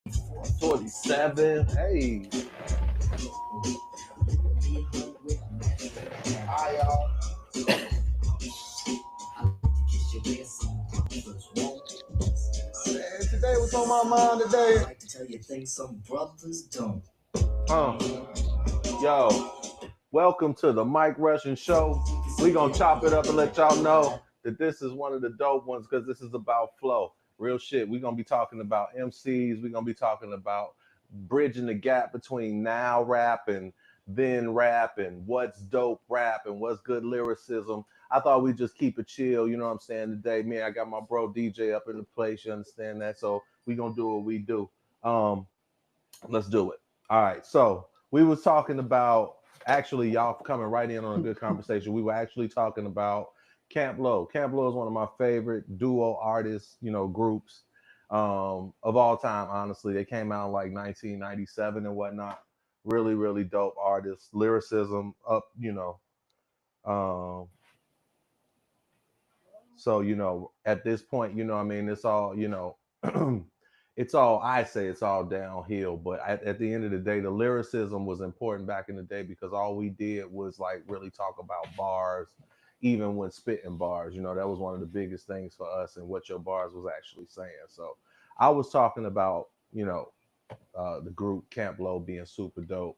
47. Hey. Hi, y'all. Man, today was on my mind today. I like to tell you things some brothers don't. Yo, welcome to the Mike Russian Show. We gonna chop it up and let y'all know that this is one of the dope ones because this is about flow. Real shit. We're gonna be talking about MCs. We're gonna be talking about bridging the gap between now rap and then rap and what's dope rap and what's good lyricism. I thought we'd just keep it chill, you know what I'm saying, today. Man, I got my bro DJ up in the place, you understand that? So we gonna do what we do. Um, let's do it. All right. So we was talking about actually y'all coming right in on a good conversation. We were actually talking about Camp Lo. Camp Lo is one of my favorite duo artists, groups of all time. Honestly, they came out in like 1997 and whatnot. Really, really dope artists. Lyricism up, Um, so at this point, I mean, it's all it's all I say it's all downhill. But at the end of the day, the lyricism was important back in the day because all we did was like really talk about bars, even when spitting bars. That was one of the biggest things for us and what your bars was actually saying. So I was talking about the group Camp Lo being super dope,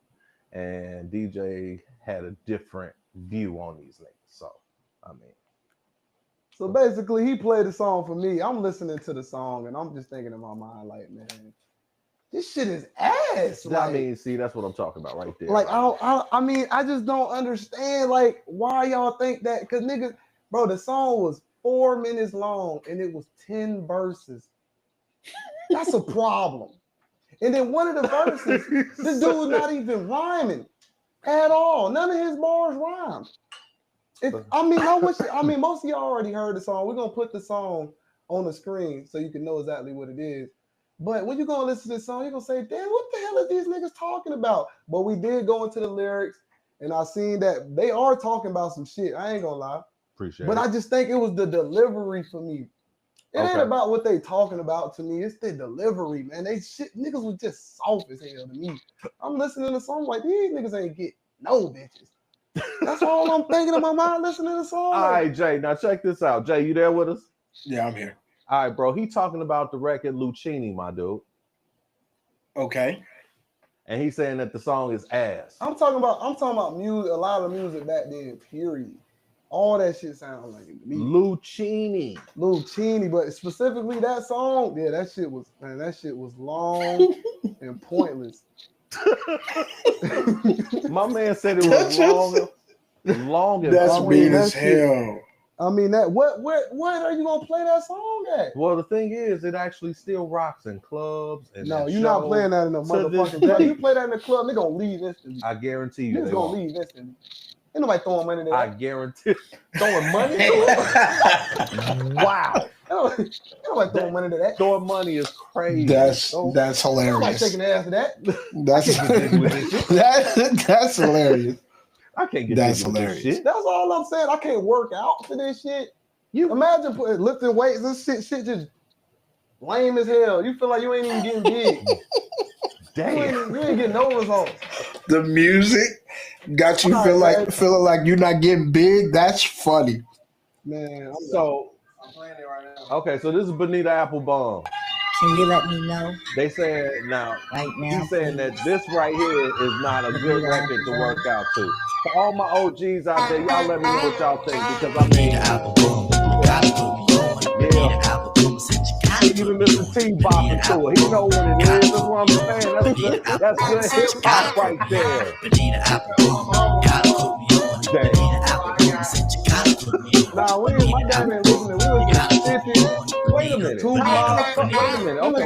and DJ had a different view on these niggas. So I mean. So basically, he played the song for me. I'm listening to the song and I'm just thinking in my mind, like, man, this shit is ass. I mean, see, that's what I'm talking about right there. Like, I mean, I just don't understand, like, why y'all think that? Because niggas, bro, the song was 4 minutes long and it was 10 verses. That's a problem. And then one of the verses, this dude's not even rhyming at all. None of his bars rhyme. I mean, most of y'all already heard the song. We're gonna put the song on the screen so you can know exactly what it is. But when you're gonna listen to this song, you're gonna say, damn, what the hell are these niggas talking about? But we did go into the lyrics, and I seen that they are talking about some shit. I ain't gonna lie. Appreciate but it. I just think it was the delivery for me. It ain't about what they talking about to me. It's the delivery, man. They shit niggas was just soft as hell to me. I'm listening to the song like these niggas ain't get no bitches. That's all I'm thinking in my mind listening to the song. All right, Jay. Now check this out. Jay, you there with us? Yeah, I'm here. All right, bro. He talking about the record Lucini, my dude. Okay. And he's saying that the song is ass. I'm talking about music, a lot of music back then, period. All that shit sounds like it to me. Lucini, but specifically that song, yeah, that shit was long and pointless. My man said it was long and that's mean as hell. I mean, that what are you gonna play that song at? Well, the thing is, it actually still rocks in clubs. And no, you're not playing that in the motherfucking club. You play that in the club, they gonna leave instantly. I guarantee you, they gonna leave instantly. Ain't nobody throwing money there. I guarantee. Throwing money? Wow. Ain't nobody throwing money to that. Throwing money is crazy. That's hilarious. Nobody taking the ass to that. That's hilarious. I can't get that's hilarious. Shit. That's all I'm saying. I can't work out for this shit. You imagine lifting weights. This shit just lame as hell. You feel like you ain't even getting big. Damn. You ain't getting no results. The music got you feeling like you're not getting big. That's funny. Man, I'm playing it right now. Okay, so this is Bonita Applebum. Can you let me know? They saying now, right now, he's saying that this right here is not a good record to work out to. For all my OGs out there, y'all let me know what y'all think because I mean, even Mr. T bopping to it. He know what it is. That's what I'm saying. That's good hip hop right there. Nah, we ain't my dad ain't listening. We was just 50. Wait a minute. Wait a minute. Okay,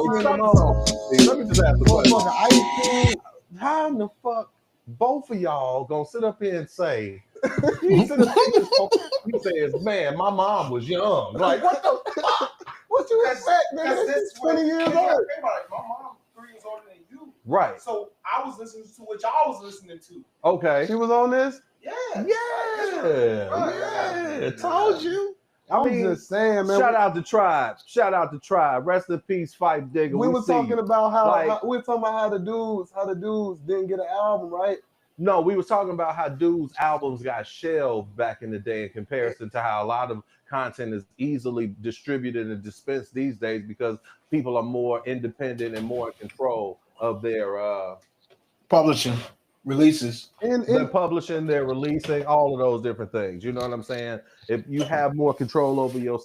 let me just ask the question. How in the fuck both of y'all gonna sit up here and say he says, man, my mom was young. Like, what the fuck? What you expect, man? That's 20 years old. My mom 3 years older than you. Right. So I was listening to what y'all was listening to. Okay. She was on this? Yeah. Yeah. Told you. I'm just saying, man. Shout out to Tribe. Shout out to Tribe. Rest in peace, Phife Digger. We were see talking you. about how, Like- we were talking about how the dudes didn't get an album, right? No, we was talking about how dudes' albums got shelved back in the day in comparison to how a lot of content is easily distributed and dispensed these days because people are more independent and more in control of their Publishing releases. they're publishing, they're releasing, all of those different things. You know what I'm saying? If you have more control over your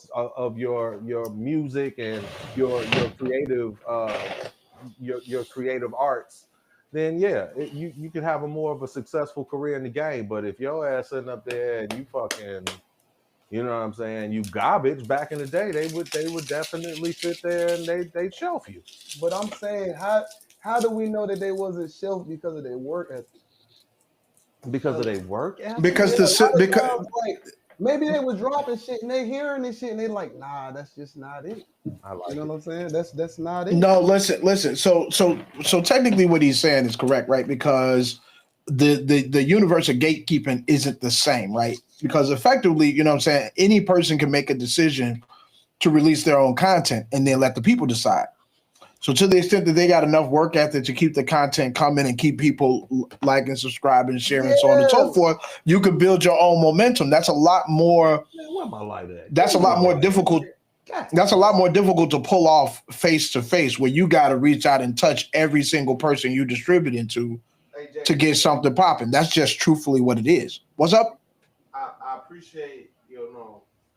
music and your creative your creative arts, then yeah, you can have a more of a successful career in the game. But if your ass sitting up there and you fucking, you know what I'm saying, you garbage, back in the day, they would definitely sit there and they'd shelf you. But I'm saying, how do we know that they wasn't shelved because of their work ethic? Because of their work ethic? Because like maybe they was dropping shit and they hearing this shit and they like, nah, that's just not it. I like You know it. what I'm saying? That's not it. No, listen. So technically, what he's saying is correct, right? Because the universe of gatekeeping isn't the same, right? Because effectively, you know what I'm saying, any person can make a decision to release their own content and then let the people decide. So to the extent that they got enough work ethic to keep the content coming and keep people liking, subscribing, sharing, so on and so forth, you can build your own momentum. That's a lot more. Man, where my light at? That's a lot more difficult. That's a lot more difficult to pull off face to face, where you got to reach out and touch every single person you distributing to get something popping. That's just truthfully what it is. What's up? I appreciate,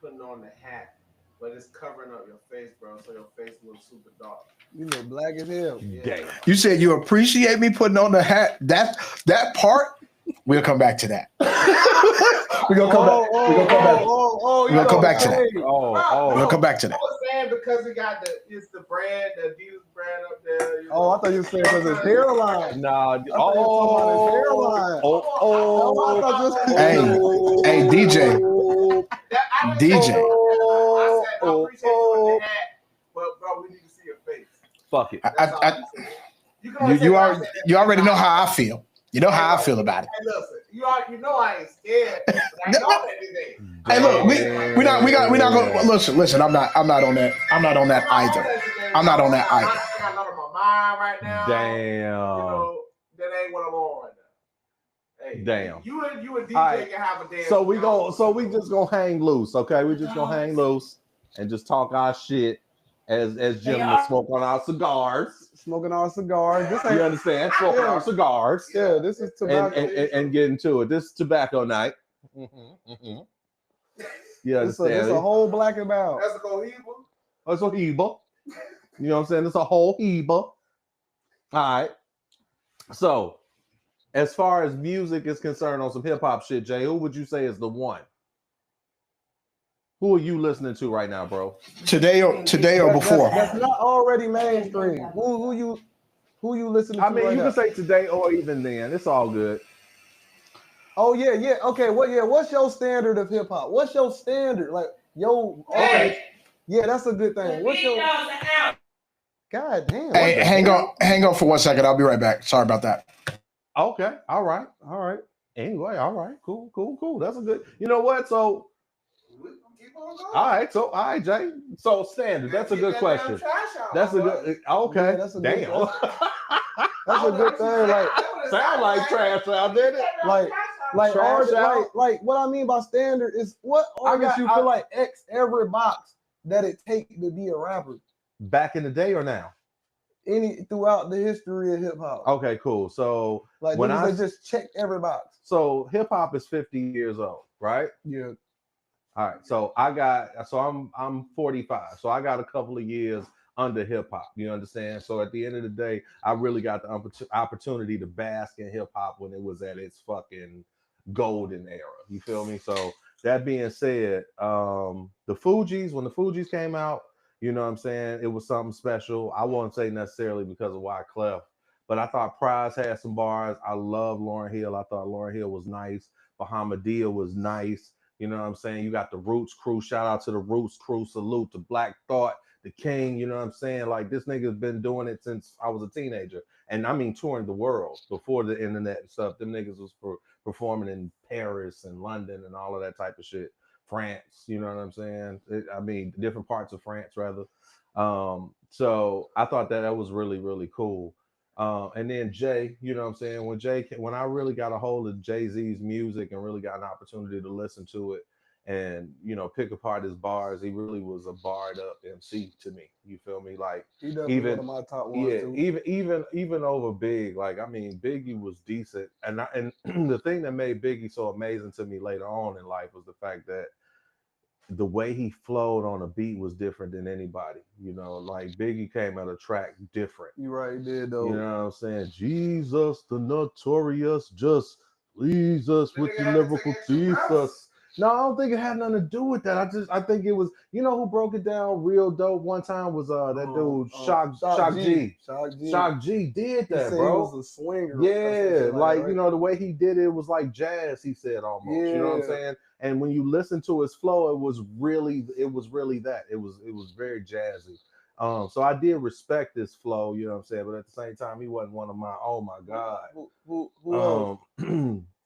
putting on the hat, but it's covering up your face, bro, so your face looks super dark. You look black as hell. Damn. You said you appreciate me putting on the hat. That part, we'll come back to that. We're gonna come back. We're gonna come back. We're gonna come back to that. We're gonna come back to I that. was saying because it's the brand, the Adidas brand up there. Oh, I thought you were saying because his hairline. Nah. I thought you were talking about his hairline. Oh. I thought Hey, DJ. DJ. I said I appreciate you on the hat, but bro, we need to see your face. Fuck it. That's all I'm saying. You can only say what I said. You already know how I feel. You know how I feel about it. Hey, listen, you know I ain't scared. But I know that it ain't. Hey, look, we not gonna listen. I'm not on that. I'm not on that either. I'm not on that either. I got nothing on my mind right now. Damn. That ain't what I'm on right now. Hey, Damn. You and DJ Alright. can have a damn. So we just gonna hang loose, okay? We just gonna hang loose and just talk our shit as gentlemen smoke on our cigars. smoking our cigars. This You ain't. understand? Smoking our cigars. Yeah, this is tobacco. And get into it. This is tobacco night. You It's understand? a whole black and mild. That's a Cohiba. It's a Heba. You know what I'm saying? It's a whole Heba. All right. So, as far as music is concerned on some hip hop shit, Jay, who would you say is the one? Who are you listening to right now, bro? Today or before? That's not already mainstream. Who you listening to? I mean, right you now? can say today or even then. It's all good. Oh yeah. Okay. What's your standard of hip hop? What's your standard? Like yo artist? Yeah, that's a good thing. What's your? God damn. Hey, hang on for 1 second. I'll be right back. Sorry about that. Okay. All right. Anyway, all right. Cool. That's a good. You know what? So, all right, Jay. So standard. That's a good question. That's a good. Okay. Yeah, that's a good- Damn. That's a good thing. Like Sound like trash out there. like Trash artists, out. like what I mean by standard is what artist you feel like X every box that it take to be a rapper. Back in the day or now? Any throughout the history of hip hop. Okay, cool. So Like when niggas that just checked every box. so hip hop is 50 years old, right? Yeah. All right. So I'm 45. So I got a couple of years under hip hop. You understand? So at the end of the day, I really got the opportunity to bask in hip hop when it was at its fucking golden era. You feel me? So that being said, when the Fugees came out, you know what I'm saying? It was something special. I won't say necessarily because of Wyclef, but I thought Prize had some bars. I love Lauryn Hill. I thought Lauryn Hill was nice. Bahamadia was nice. You know what I'm saying? You got the Roots crew. Shout out to the Roots crew. Salute to Black Thought, the King. You know what I'm saying? Like this nigga's been doing it since I was a teenager. And I mean touring the world before the internet and stuff. Them niggas was performing in Paris and London and all of that type of shit France. You know what I'm saying? I mean, different parts of France rather. So I thought that was really really cool. And then Jay, you know what I'm saying? When I really got a hold of Jay-Z's music and really got an opportunity to listen to it and pick apart his bars, he really was a barred up MC to me. You feel me? Like He definitely even one of my top ones yeah, too. even over Big, like I mean, Biggie was decent, and the thing that made Biggie so amazing to me later on in life was the fact that the way he flowed on a beat was different than anybody. Like Biggie came at a track different. You right, he did though. You know what I'm saying? Jesus, the notorious, just please us The with nigga your had to lyrical take extra thesis. breaths. No, I don't think it had nothing to do with that. I think it was, who broke it down real dope one time was that dude Shock G. Shock G. Shock G did He that, said bro. he was a swinger. or some Yeah, shit like that, right? the way he did it was like jazz. He said almost, you know what I'm Yeah. saying. And when you listen to his flow, it was really that. It was very jazzy. So I did respect this flow, you know what I'm saying. But at the same time, he wasn't one of my. Oh my god. Who else?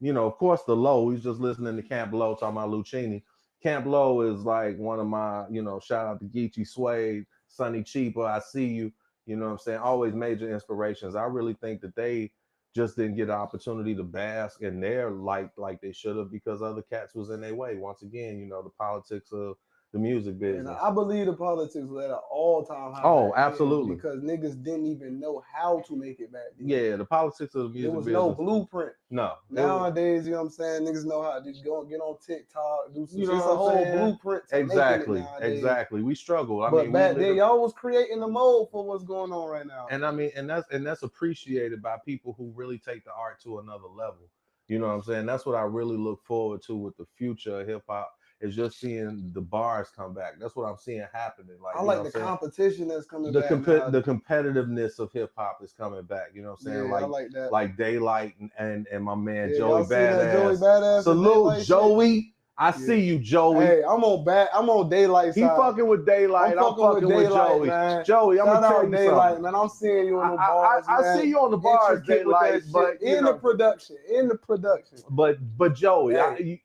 Of course, the Low. He's just listening to Camp Low talking about Lucchini. Camp Low is like one of my, shout out to Geechee Suede, Sonny Cheaper. I see you. You know what I'm saying? Always major inspirations. I really think that they just didn't get an opportunity to bask in their light like they should have because other cats was in their way. Once again, the politics of the music business. And I believe the politics was at an all-time high. Oh, back then absolutely. because niggas didn't even know how to make it back then. Yeah, the politics of the music There was business. no blueprint. No. Nowadays, you know what I'm saying? Niggas know how to go get on TikTok, do some You know it's what a I'm whole saying? blueprint to Exactly. making it nowadays. Exactly. We struggle. But back then, y'all was creating the mold for what's going on right now. And I mean, and that's appreciated by people who really take the art to another level. You know what I'm saying? That's what I really look forward to with the future of hip hop is just seeing the bars come back. That's what I'm seeing happening. Like I like the competition that's coming back. The competitiveness of hip hop is coming back. You know what I'm saying? Yeah, I like that. Like Daylight and my man Yeah, Joey y'all seen that Joey Badass. Badass Salute Daylight Joey. shit? I see you, Joey. Hey, I'm on Daylight side. He fucking with Daylight. I'm fucking with Joey. Man. Joey, I'm Shout gonna tell out you Daylight, something. man. I'm seeing you on the bars. I see you on the bars, Intricate with Daylight, that but shit. In the production. But Joey,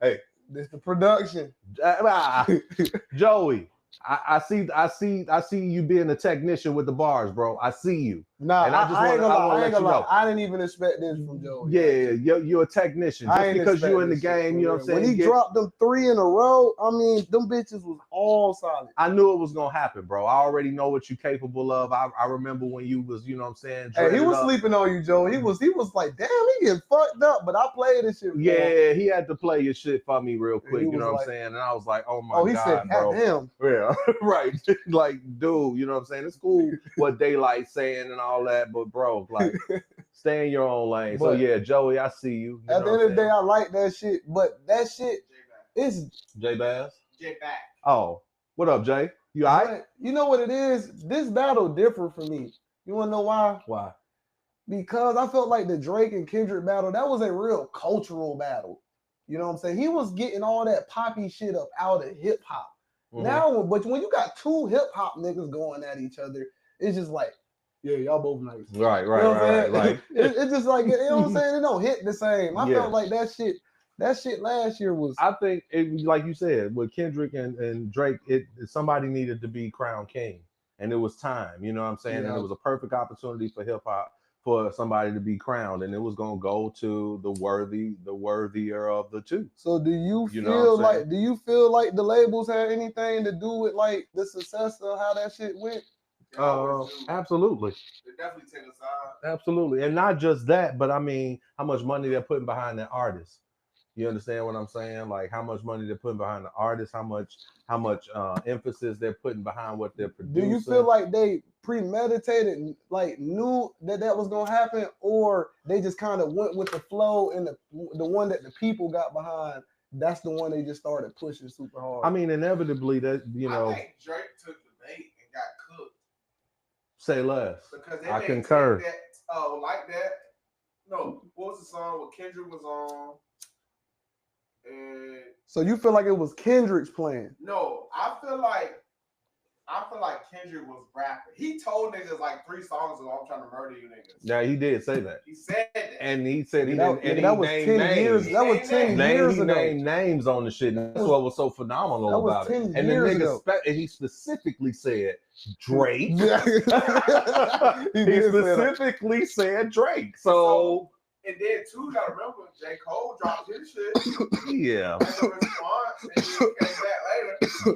Hey. This the production. Joey, I see you being a technician with the bars, bro. I see you. Nah, and I ain't gonna lie. Know. I didn't even expect this from Joey. Yeah, you're a technician. Just because you're in the game, you know what I'm saying? When he dropped them 3 in a row, I mean, them bitches was all solid. I knew it was gonna happen, bro. I already know what you're capable of. I remember when you was, you know what I'm saying? Hey, he was sleeping on you, Joe. He was like, damn, he getting fucked up, but I played this shit. Yeah, he had to play your shit for me real quick, you know what I'm saying? And I was like, oh my God, he said, bro. damn. Yeah, right. Like, dude, you know what I'm saying? It's cool what Daylight's saying and all that, but bro, like, stay in your own lane. So yeah, Joey, I see you. At the end of the day, I like that shit, but that shit is Jay Bass. Jay back. Oh, what up, Jay? You all right? You know what it is? This battle different for me. You wanna know why? Why? Because I felt like the Drake and Kendrick battle, that was a real cultural battle. You know what I'm saying? He was getting all that poppy shit up out of hip hop. Mm-hmm. Now, but when you got 2 hip hop niggas going at each other, it's just like, yeah, y'all both nice. Right. You know right. It's just like, you know what I'm saying? It don't hit the same. I felt like that shit last year was. I think it, like you said, with Kendrick and Drake, somebody needed to be crowned king, and it was time. You know what I'm saying? Yeah. And it was a perfect opportunity for hip hop for somebody to be crowned, and it was gonna go to the worthier of the two. So do you feel like the labels had anything to do with like the success of how that shit went? Absolutely. They definitely take a side. Absolutely, and not just that, but I mean, how much money they're putting behind that artist. You understand what I'm saying? Like how much money they're putting behind the artist, how much emphasis they're putting behind what they're producing. Do you feel like they premeditated, like knew that was gonna happen, or they just kind of went with the flow and the one that the people got behind? That's the one they just started pushing super hard. I mean, inevitably that I think Drake took the bait and got cooked. Say less. Because they I concur. Like that. No, what was the song where Kendrick was on? And so you feel like it was Kendrick's plan? No, I feel like I feel like Kendrick was rapping. He told niggas like 3 songs ago, I'm trying to murder you niggas. Yeah, he did say that. He said that. And he said he That, didn't. And that he was named 10 names. years. That was 10 years He ago. named names on the shit. And that's what was so phenomenal That was about 10 it. And the years nigga, ago. and he specifically said Drake. He he did say that. specifically said Drake. So And then too, you gotta remember, J. Cole dropped his shit yeah, as a response, and he came back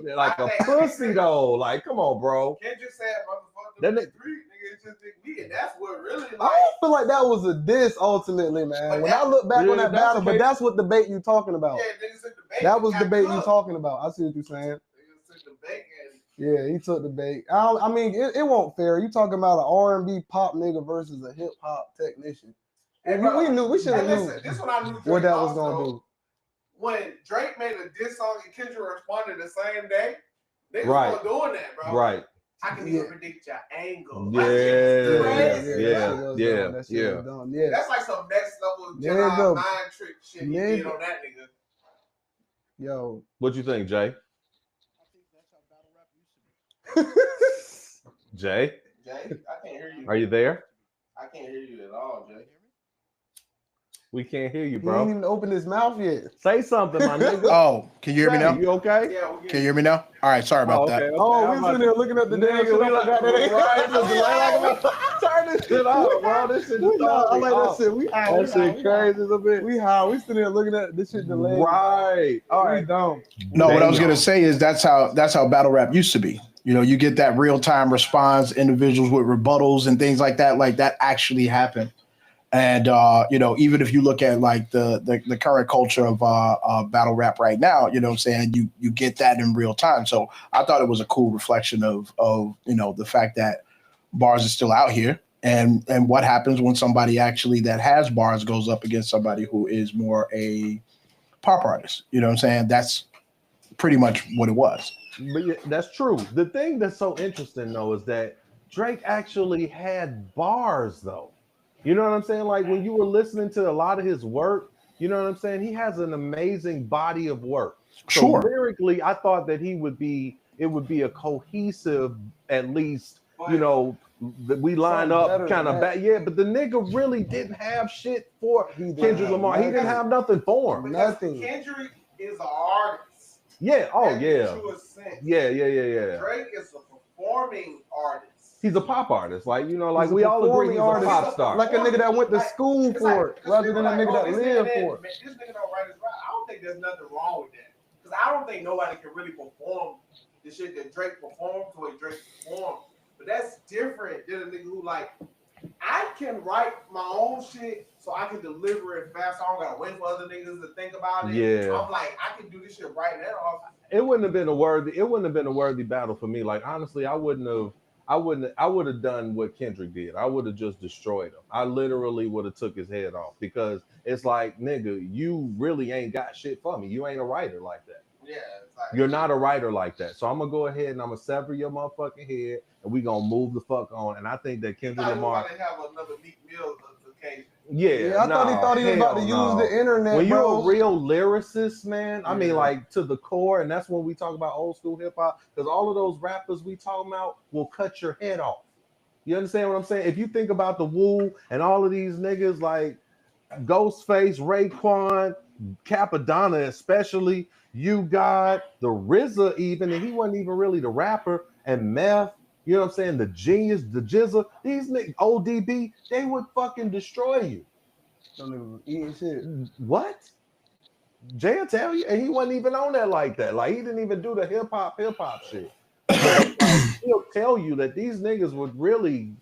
later. like a pussy though. Like, come on, bro. Kendrick said, "Motherfucker, That the nigga- street nigga, it's just big me," and that's what really I like. don't feel like that was a diss ultimately, man. But When that- I look back Yeah, on that that's battle, the but case. that's what debate you talking about. Yeah, niggas took the bait. That was got debate you cooked. talking about. I see what you're saying. Niggas took the bait and Yeah, he took the bait. I mean, it won't fair. You talking about an R&B pop nigga versus a hip hop technician. And bro, we knew we should and have listen, knew this one I knew Drake what that was also, gonna do. When Drake made a diss song and Kendrick responded the same day, niggas Right. weren't doing that, bro. Right. I can Yeah. even predict your angle. Yeah, That shit's crazy. yeah, that shit was yeah, dumb. That shit yeah. was dumb. Yeah. That's like some next level There you go. Jedi mind trick shit he did on that nigga. Yo. What you think, Jay? Jay, Jay, I can't hear you. are you there? I can't hear you at all, Jay. We can't hear you, He ain't bro. even opened his mouth yet. Say something, my nigga. Oh, can you hear me Say, now? You okay? Yeah, we Can you hear me now? All right, sorry about that. Oh, I'm we sitting there looking up the damn shit. Nigga, we I like, forgot that ain't- right. Turn this shit off, bro. This shit We is high. I like that off. shit. We high. That We high. shit crazy as a bit. We high. We sitting there looking at this shit delayed. Right. All We right. don't. No, what I was Damn. gonna say is that's how battle rap used to be. You know, you get that real time response, individuals with rebuttals and things like that actually happened. And you know, even if you look at like the current culture of battle rap right now, you know what I'm saying, you get that in real time. So I thought it was a cool reflection of you know the fact that bars are still out here and what happens when somebody actually that has bars goes up against somebody who is more a pop artist. You know what I'm saying? That's pretty much what it was. But yeah, that's true. The thing that's so interesting though is that Drake actually had bars though. You know what I'm saying? Like when you were listening to a lot of his work, you know what I'm saying? He has an amazing body of work. So Sure. lyrically, I thought that it would be a cohesive, at least, you know, that we line Something up better kind than of that. back. Yeah, but the nigga really didn't have shit for He Kendrick didn't Lamar. have He didn't nothing. have nothing for him. Because Nothing. Kendrick is an artist. Yeah. Oh In the yeah. truest sense. Yeah. Yeah. Drake is a performing artist. He's a pop artist. Like, you know, like He's a we all agree performing he's a artist. pop star. Like a nigga that went to Like, school It's for like- it, rather than a like, nigga oh, that this lived nigga for it. This nigga don't write his rap. I don't think there's nothing wrong with that. Because I don't think nobody can really perform the shit that Drake performed the way Drake performed. But that's different than a nigga who like, I can write my own shit so I can deliver it fast. I don't gotta wait for other niggas to think about it. Yeah. I'm like, I can do this shit right now. It wouldn't have been a worthy battle for me. Like, honestly, I would have done what Kendrick did. I would have just destroyed him. I literally would have took his head off because it's like, nigga, you really ain't got shit for me. You ain't a writer like that. Yeah, it's like, You're not a writer like that. So I'm gonna go ahead and I'm gonna sever your motherfucking head and we gonna move the fuck on. And I think that Kendrick I Lamar, want to have another Meek Mill occasion. yeah, I thought he was about to use the internet, When you're bro. a real lyricist, man, I mean, Yeah. like to the core, and that's when we talk about old school hip hop, because all of those rappers we talking about will cut your head off. You understand what I'm saying? If you think about the Wu and all of these niggas like Ghostface, Raekwon, Capadonna, especially, You God, the RZA, even, and he wasn't even really the rapper, and Meth. You know what I'm saying? The Genius, the Jizza, these niggas, ODB, they would fucking destroy you. Some niggas eating shit. What? Jay'll tell you, and he wasn't even on that like that. Like he didn't even do the hip hop shit. Like, he'll tell you that these niggas would really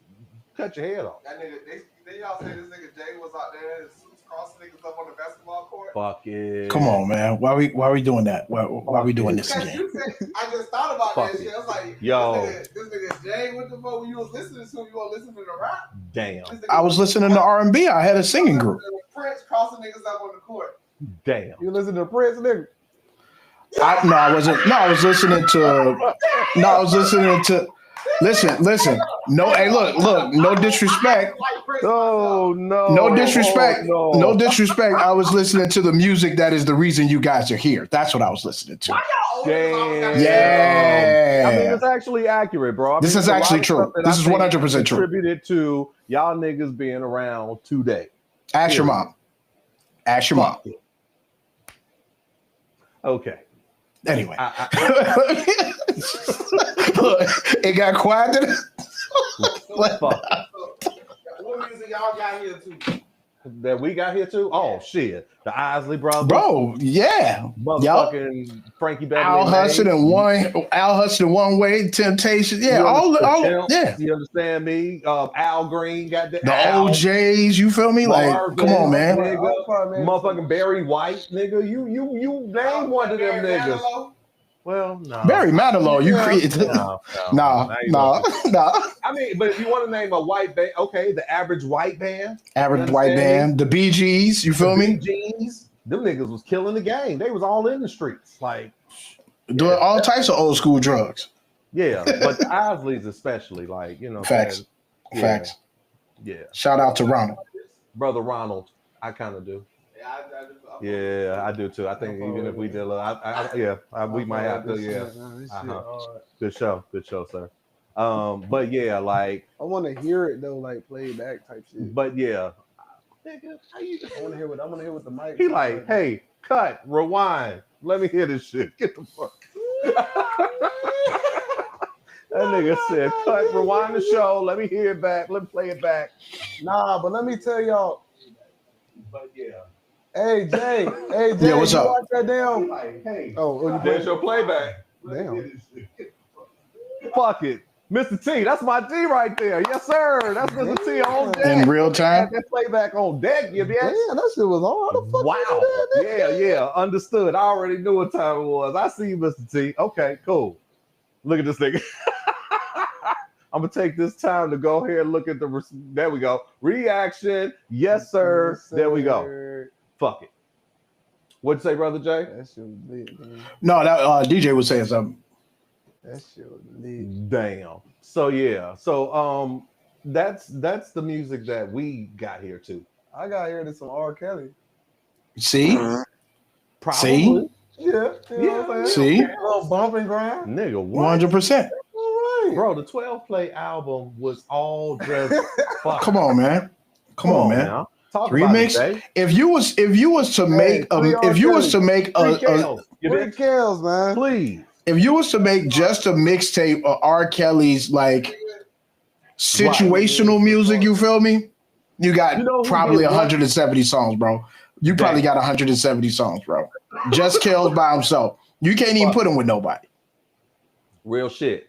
cut your head off. That nigga, they y'all say this nigga Jay was out there and suits crossing niggas up on the basketball court. Fuck it. Come on, man. Why we doing that? Why we doing this Because again? you said, I just thought about Fuck that it. shit. I was like, Yo. this nigga Jay, what the fuck when you was listening to? You want to listen to the rap? Damn. This nigga I was listening to R&B. I had a singing group. Prince crossing niggas up on the court. Damn. You listen to Prince, nigga? I was listening to Listen. No, hey, look. No disrespect. Oh no! No disrespect. Oh, No disrespect. I was listening to the music that is the reason you guys are here. That's what I was listening to. Damn. Yeah. I mean, it's actually accurate, bro. I This mean, is there's a lot actually of true. stuff that This I is think 100% true. Contributed to y'all niggas being around today. Ask your mom. Ask your mom. Okay. Anyway. Look, it got quiet. Fuck. What music y'all got here too? That we got here too? Oh shit. The Isley Brothers. Bro, yeah. Motherfucking Frankie Beverly. Al Hudson and One Way Temptation. Yeah, all yeah. You understand me? Al Green got the Al. OJs, you feel me? Like, Marvin, come on, man. Nigga. Motherfucking Barry White, nigga. You name one of them niggas. Well, no. Barry Manilow, you created. No. I mean, but if you want to name a white band, okay, the Average White Band. Average White Band, the Bee Gees, you feel me? Gees, them niggas was killing the game. They was all in the streets, like doing all types of old school drugs. Yeah, but the Isleys especially, like, you know. Facts. Yeah. Facts. Yeah. Shout out to Ronald. Brother Ronald. I kind of do. Yeah, I do too. I think even if we did, we might have to. Yeah. Good show, sir. But yeah, like I want to hear it though, like playback type shit. But yeah, nigga, I want to hear what the mic. He like, hey, cut, rewind. Let me hear this shit. Get the fuck. That nigga said, cut, rewind the show. Let me hear it back. Let me play it back. Nah, but let me tell y'all. But yeah. Hey Jay, yeah, what's you up? watch that damn? Like, hey, there's your playback. Damn. Fuck it. Mr. T, that's my D right there. Yes, sir. That's Mr. T on deck. In real time? That playback on deck, you bitch. Damn, that shit was on. How the fuck wow. you did that? Yeah. Understood. I already knew what time it was. I see you, Mr. T. Okay, cool. Look at this nigga. I'm gonna take this time to go here and look at the. There we go. Reaction. Yes, sir. Yes, sir. There we go. Fuck it. What'd you say, Brother Jay? That shit was lit, man. No, that DJ was saying something. That shit was lit. Damn. So yeah. So that's the music that we got here too. I got here to some R. Kelly. See? Probably. See? Yeah. You know what I'm saying? See? A little bump and grind. Nigga, what? 100%. All right. Bro, the 12 play album was all just fuck. Come on, man. Come on, man. Now. Talk Remix. about it, If you was to make a Three kills, man. Please. If you was to make just a mixtape of R. Kelly's like situational music, you feel me? You got probably 170 songs, bro. You probably got 170 songs, bro. Just Kills by himself. You can't even put him with nobody. Real shit.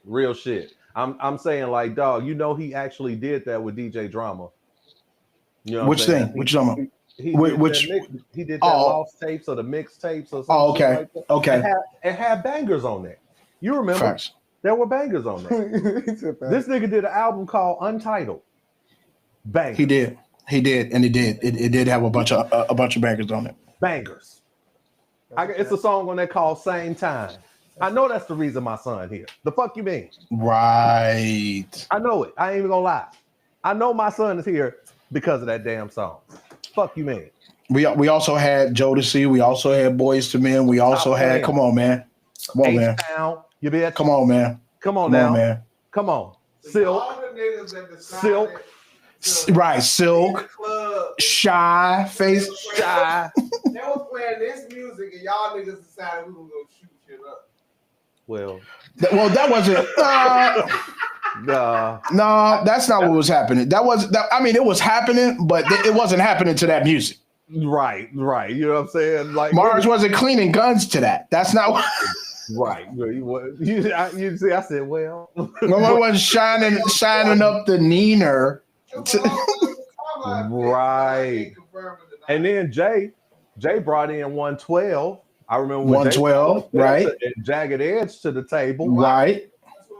I'm saying, like, dog, he actually did that with DJ Drama. You know which thing? Which drama? He did that lost tapes or the mix tapes or something. Oh, okay. Like that. Okay. It had bangers on there. You remember? Facts. There were bangers on there. This nigga did an album called Untitled. Bangers. He did, and it did have a bunch of bangers on it. Bangers. It's a song on there called Same Time. I know that's the reason my son here. The fuck you mean? Right. I know it. I ain't even gonna lie. I know my son is here because of that damn song. Fuck you mean? We also had Jodeci. We also had Boys to Men. We also had. Come on, man. Come on, man. H-Town, you bitch. Come on, man. Come on Come on. Silk. Right. Silk. Shy. Face. Shy. They was playing this music and y'all niggas decided we were gonna shoot shit up. Well, that wasn't. No, that's not what was happening. It was happening, but it wasn't happening to that music. Right. You know what I'm saying? Like Mars wasn't cleaning guns to that. That's not what. Right. You see, I said, well, no one was shining up the Neener. Right. And then Jay brought in 112. I remember 112, right? Jagged Edge to the table. Right.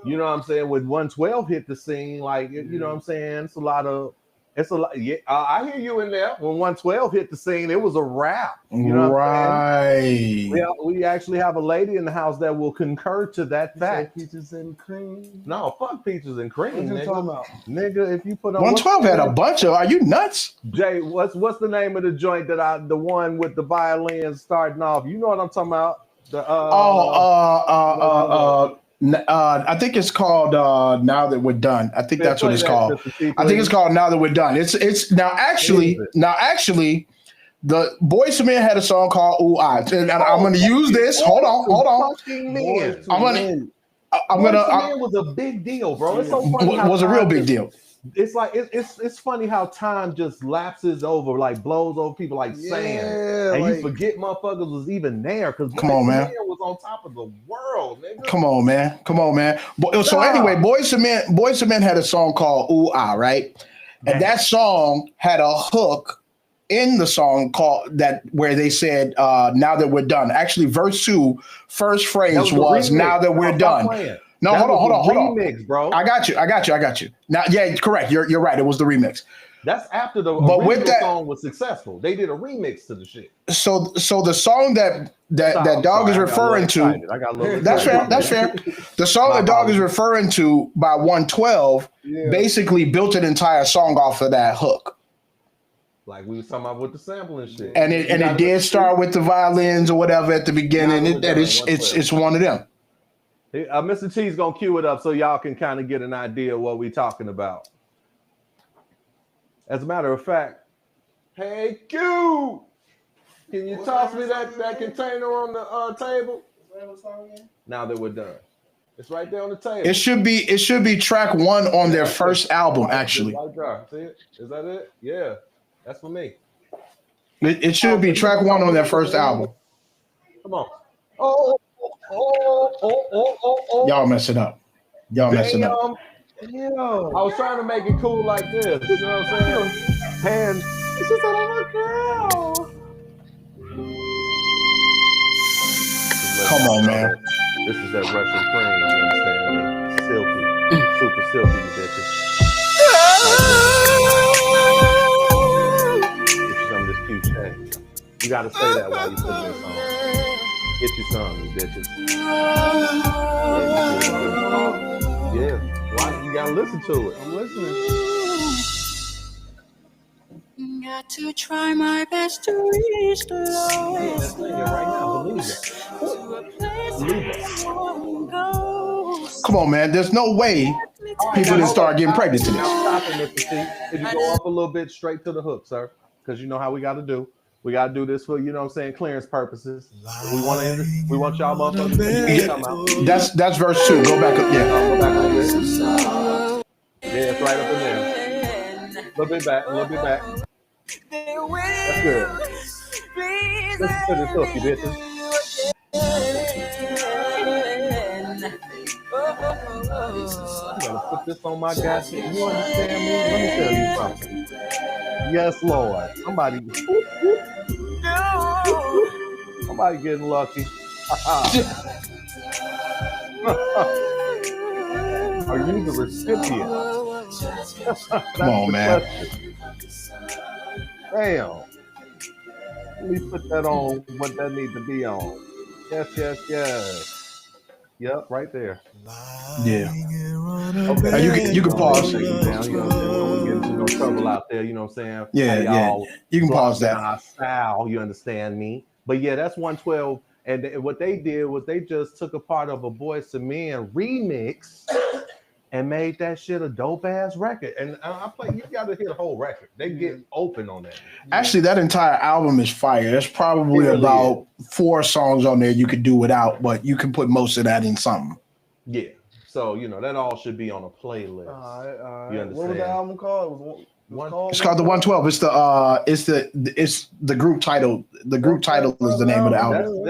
You know what I'm saying? With 112 hit the scene, like, you know what I'm saying? It's a lot of It's a lot. Yeah, I hear you in there. When 112 hit the scene, it was a wrap. You know what I'm saying? Right. We actually have a lady in the house that will concur to that You said fact. peaches and cream. No, fuck peaches and cream, What you nigga. talking about? Nigga, if you put on 112 had a bunch of. Are you nuts? Jay, what's the name of the joint the one with the violins starting off? You know what I'm talking about? I think it's called Now That We're Done. I think that's what it's called. I think it's called Now That We're Done. It's now actually the Boyz II Men had a song called Ooh I. And I'm going to use this. Hold on. Fucking men. I'm gonna. It was a big deal, bro. It's so funny. Was a real big deal. It's like it's funny how time just lapses over, like blows over people like sand, and you forget motherfuckers was even there because Come on, man, was on top of the world, nigga. Come on, man. So anyway, Boyz II Men had a song called Ooh Ah, right? And that song had a hook in the song called that where they said Now That We're Done. Actually, verse 2, first phrase was Now That We're Done. No, hold on. Remix, bro. I got you. Now, yeah, correct. You're right. It was the remix. That's after the original song was successful. They did a remix to the shit. So the song that Dog is referring to. I got a little. That's fair. The song that Dog is referring to by 112 basically built an entire song off of that hook. Like we was talking about with the sample and shit. And it did start with the violins or whatever at the beginning. It's one of them. Mr. T's gonna cue it up so y'all can kind of get an idea of what we're talking about. As a matter of fact, hey Q, can you toss me that container on the table? Now that we're done, it's right there on the table. It should be track 1 on their first album, actually. Right there. See it? Is that it? Yeah, that's for me. It should be track 1 on their first album. Come on. Oh. Y'all messing up. I was trying to make it cool like this. You know what I'm saying? And she said, "I'm a girl." Come on, man. This is that Russian cream. You understand me? Silky, super silky, you bitches. Get you some of this cute shit. You gotta say that while you put this on. Get you some, you bitches. Yeah. Why? You gotta listen to it. I'm listening. Got to try my best to reach the lowest Come on, man. There's no way people didn't start getting pregnant to this. Stop it, Mr. T. If you go up a little bit straight to the hook, sir, because you know how we got to do. We gotta do this for, you know what I'm saying, clearance purposes. We want y'all motherfuckers to come out. That's verse 2. Go back up. Yeah. Go back up there. Yeah, it's right up in there. A little bit back. That's good. Listen to this hook, you bitches. I'm gonna put this on my goddamn. You understand me? Let me tell you something. Yes, Lord. Somebody getting lucky. Are you the recipient? Come on, man. Damn. Let me put that on what that needs to be on. Yes. Yep, right there. Yeah. Okay. You can pause. You know, we don't get into no trouble out there. You know what I'm saying? Yeah. You can pause that. Our style, you understand me? But yeah, that's 112. And what they did was they just took a part of a Boyz II Men remix and made that shit a dope ass record. And you gotta hear the whole record. They get open on that. Actually, that entire album is fire. There's probably about 4 songs on there you could do without, but you can put most of that in something. Yeah. So, you know, that all should be on a playlist. All right. You understand? What was the album called? It's called the 112. It's the group title. The group title is the name of the album.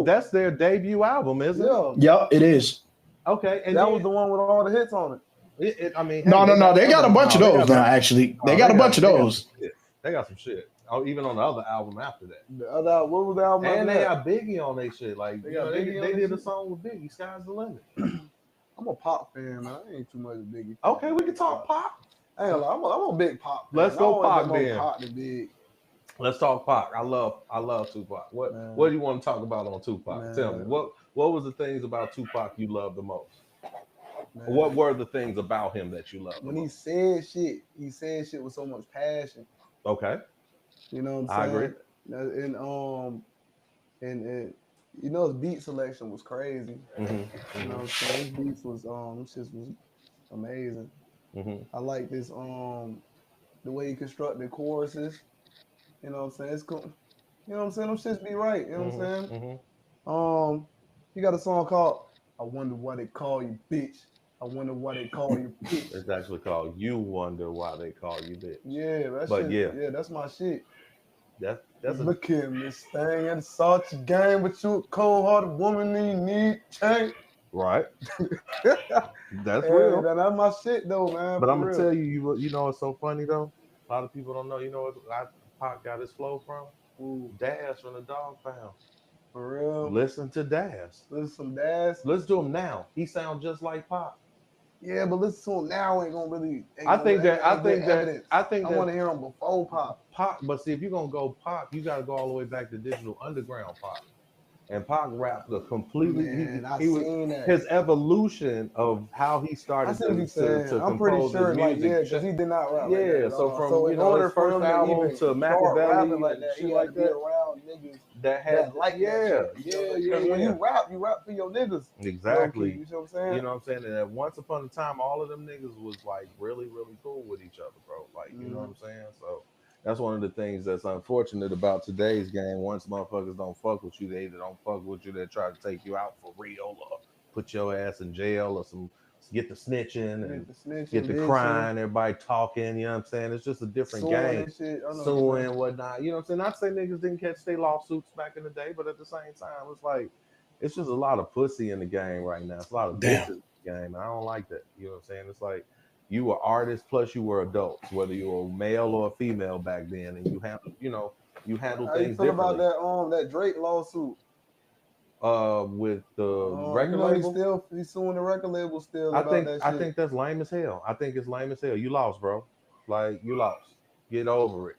That's their debut album, isn't it? Yep, it is. Okay, and that was the one with all the hits on it. No. They got a bunch of those now. Actually, they got a bunch of those. They got some shit. Oh, even on the other album after that. What was the album? And they got Biggie on their shit. Like they did a song with Biggie, "Sky's the Limit." I'm a pop fan, man. I ain't too much of Biggie. Okay, we can talk pop. I ain't gonna lie, I'm a big Pop. Let's fan. go I always Pac been more then. Pac than Big. Let's talk Pac. I love Tupac. What Man. do you want to talk about on Tupac? Man. Tell me what was the things about Tupac you loved the most? Man. What were the things about him that you loved the When he most? said shit with so much passion. Okay, You know what I I'm saying? agree. And you know his beat selection was crazy. Mm-hmm. You know what I'm saying? His beats was shit was amazing. Mm-hmm. I like this the way he constructed choruses. You know what I'm saying? It's cool. You know what I'm saying? Them shits be right. You know what I'm saying? Mm-hmm. He got a song called I Wonder Why They Call You Bitch. I Wonder Why They Call You Bitch. It's actually called You Wonder Why They Call You Bitch. Yeah, that But shit. yeah. That's my shit. That's a, Look at this thing and such a game, but you a cold-hearted woman and you need change. right. That's Hey, real. man, that's my shit though, man. But for I'm gonna real. tell you, you know, it's so funny though. A lot of people don't know. You know what Pac got his flow from? Ooh, Daz from the Dog Pound. for real. Listen to Daz. Listen some Daz. Listen to him now. He sounds just like Pac. Yeah, but listen to him now ain't gonna really. I think that I want to hear him before Pop. Pac. But see, if you're gonna go Pac, you gotta go all the way back to Digital Underground Pac. And Pac rapped a completely. Man, I he was seen that. his evolution of how he I started see what to you're saying. to I'm pretty compose sure, his like, music. yeah, because he did not rap. like that Yeah, at so all. from so you in know order his for first him album even to start Machiavelli rapping like and that, shit he like had to be that. around niggas That had that like that shit. yeah. When you rap for your niggas. Exactly. You know what I'm saying? You know what I'm saying? And at once upon a time, all of them niggas was like really, really cool with each other, bro. Like, you know what I'm saying? So that's one of the things that's unfortunate about today's game. Once motherfuckers don't fuck with you, they either don't fuck with you, they try to take you out for real or put your ass in jail or get the snitching and get the crying, everybody talking, you know what I'm saying? It's just a different game. And shit. I know Suing, whatnot. You know what I'm saying? Not saying niggas didn't catch state lawsuits back in the day, but at the same time, it's like, it's just a lot of pussy in the game right now. It's a lot of bitches in the game. And I don't like that. You know what I'm saying? It's like you were artists plus you were adults, whether you were a male or a female back then, and you handle, you handle How things you feel about differently. that Drake lawsuit? With the record label, he's suing the record label still. I about think that I shit. think that's lame as hell. I think it's lame as hell. You lost, bro. Like you lost. Get over it.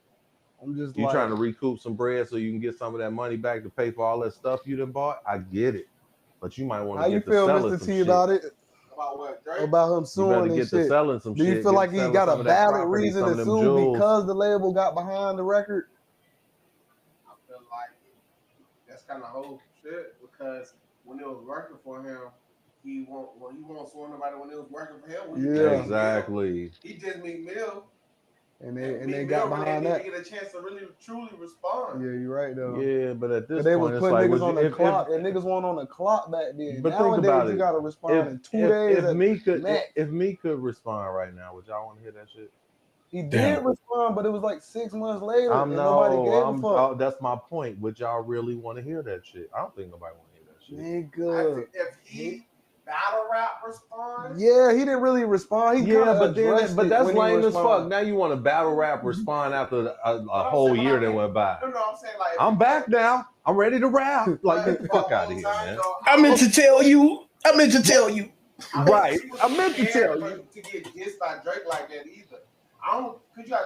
I'm just You like, trying to recoup some bread so you can get some of that money back to pay for all that stuff you done bought. I get it, but you might want how to you get feel, to selling Mr. some T, shit. about it? About what, Drake? About him You suing better and get to shit. selling some Do shit. you feel like he selling got some a of that valid property, reason some to of them sue jewels. because the label got behind the record? I feel like that's kind of whole shit because when it was working for him, he won't sue nobody when it was working for him. When he Yeah. did Exactly. He just Meek Mill. And Meek they Mill got really behind didn't that. get a chance to really truly respond. Yeah, you're right though. Yeah, but at this Cause they point, was it's putting like, niggas on the if, clock, and niggas weren't on the clock back then. But think Nowadays, about you it. gotta respond in 2 days. If me could, max. if me could respond right now, would y'all want to hear that shit? He Damn. did respond, but it was like 6 months later, and nobody gave a fuck. That's my point. Would y'all really want to hear that shit? I don't think nobody want to hear that shit. Nigga. I think if he battle rap responds, Yeah, he didn't really respond. He kinda but addressed it that's when he lame as fuck. responded. Now you want to battle rap respond after a whole year that went by. No, I'm saying like I'm back now. I'm ready to rap. Like, get the fuck out of here, man. I meant to tell you. Right. I meant to tell you. To get dissed by Drake like that either. I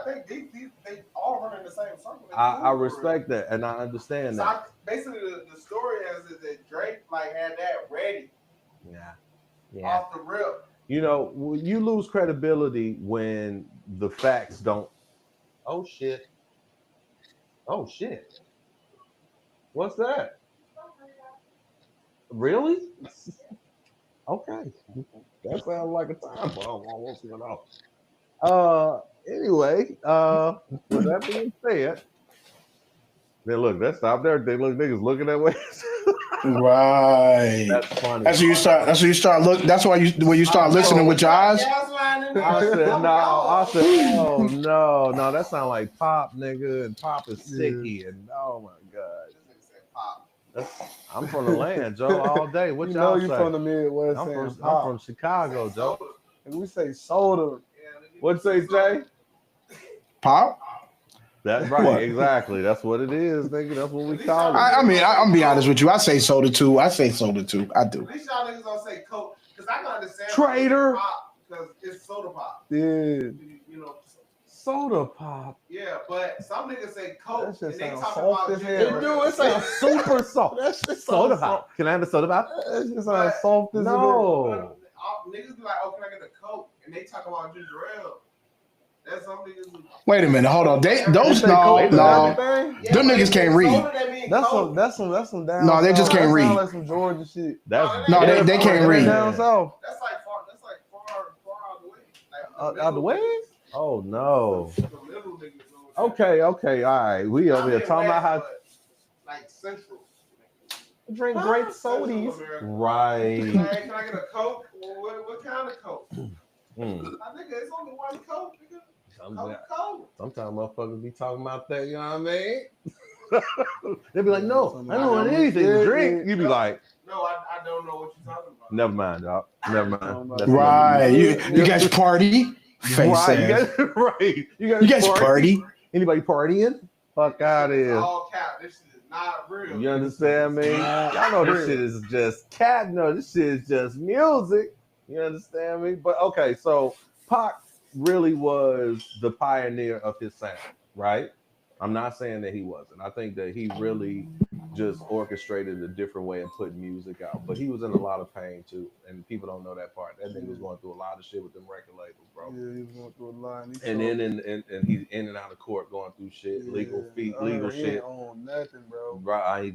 think they all run in the same circle. I respect that and I understand So that. basically, the story is that Drake like had that ready Yeah. off the rip. You know, you lose credibility when the facts don't. Oh shit. What's that? Really? Okay. That sounds like a time bomb almost went off. Anyway, with that being said, then look, that stopped everything. Look, niggas looking that way. Right. That's funny. That's when you start look. That's why when you start listening with your eyes. I said, oh no, that sound like Pop, nigga, and Pop is sicky, and oh my god. I'm from the land, Joe, all day. What You y'all know you say? from the Midwest. I'm saying from Chicago, Joe. And we say soda. What'd you say, Jay? Pop. That's right, What? exactly. That's what it is, nigga. That's what we call it. I mean, I'm be honest with you. I say soda too. I do. At least y'all niggas don't say Coke, because I can understand Traitor. because it's soda pop. Yeah. You know, Soda pop. Yeah, but some niggas say coke That shit and they sound talking soft about as ginger hell. It ale. do. It sounds super soft. That shit Soda sounds pop. Can I have a soda pop? That shit sounds But- soft as it is. No. Niggas be like, oh, can I get a coke? And they talk about ginger ale. That's some niggas. Wait a minute, hold on. Those You say no, coke for no. everything? Yeah, Them but niggas if can't it's read. soda, that mean coke. That's some down. No, they just south. can't That read. sound like some Georgia shit. That's No, that they ain't can't far. read. Down south. That's like far out the way. Like, Out the way? Oh no. The middle niggas over Okay. All right. We there. over here Not talking about how. Midwest, but, like central. Drink grape Central sodies. America. Right. Hey, can I get a coke? Well, what kind of coke? Mm. I think it's only one coke, nigga. Sometimes Coke. motherfuckers be talking about that. You know what I mean? They be like, no, I don't want Yeah, anything to yeah. drink. You be like, No, I don't know what you're talking about. never mind, dog. Never mind. That's Right. You guys party? Face Right. You ass. guys, right. You guys party? Anybody partying? Fuck out of here. All cap. This shit is not real. You understand me? Y'all know this shit is just cat. No, this shit is just music. You understand me? But okay, so Pac really was the pioneer of his sound, right? I'm not saying that he wasn't. I think that he really just orchestrated a different way of putting music out. But he was in a lot of pain too, and people don't know that part. That nigga was going through a lot of shit with them record labels, bro. Yeah, he was going through a lot. And then and he's in and out of court going through shit, legal he shit. ain't on nothing, bro. Right?